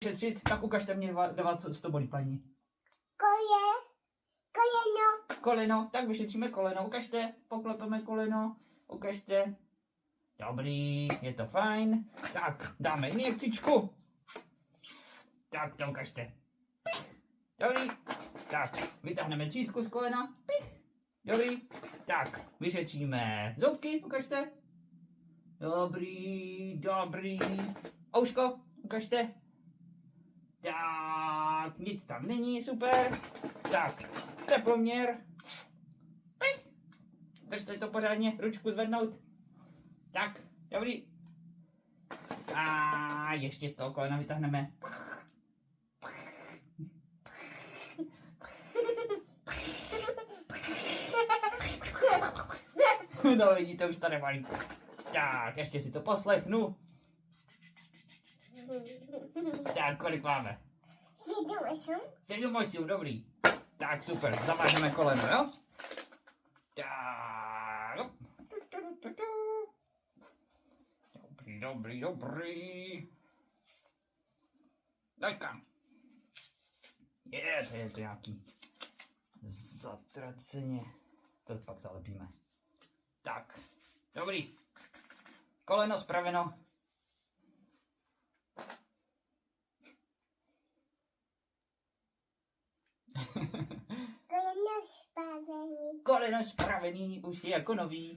šetřit, tak ukažte mě co to bolí, paní. Koleno. Koleno, tak vyšetříme koleno, ukažte, poklepeme koleno, ukažte. Dobrý, je to fajn. Tak, dáme injekcičku. Tak, to ukažte. Dobrý, tak, vytáhneme třísku z kolena. Dobrý, tak, vyšetříme zubky, ukažte. Dobrý. Ouško, ukažte. Tak, nic tam není, super. Tak, teploměr. Držte to pořádně, ručku zvednout. Tak, dobrý. A ještě z toho kolena vytáhneme. No vidíte, už to nebolí. Tak, ještě si to poslechnu. Tak, kolik máme? 7, dobrý. Tak, super, zavážeme koleno, jo? Tak. Dobrý. Teďka. Je to nějaký zatraceně. To pak zalepíme. Tak, dobrý. Koleno spraveno. Koleno spravený už je jako nový.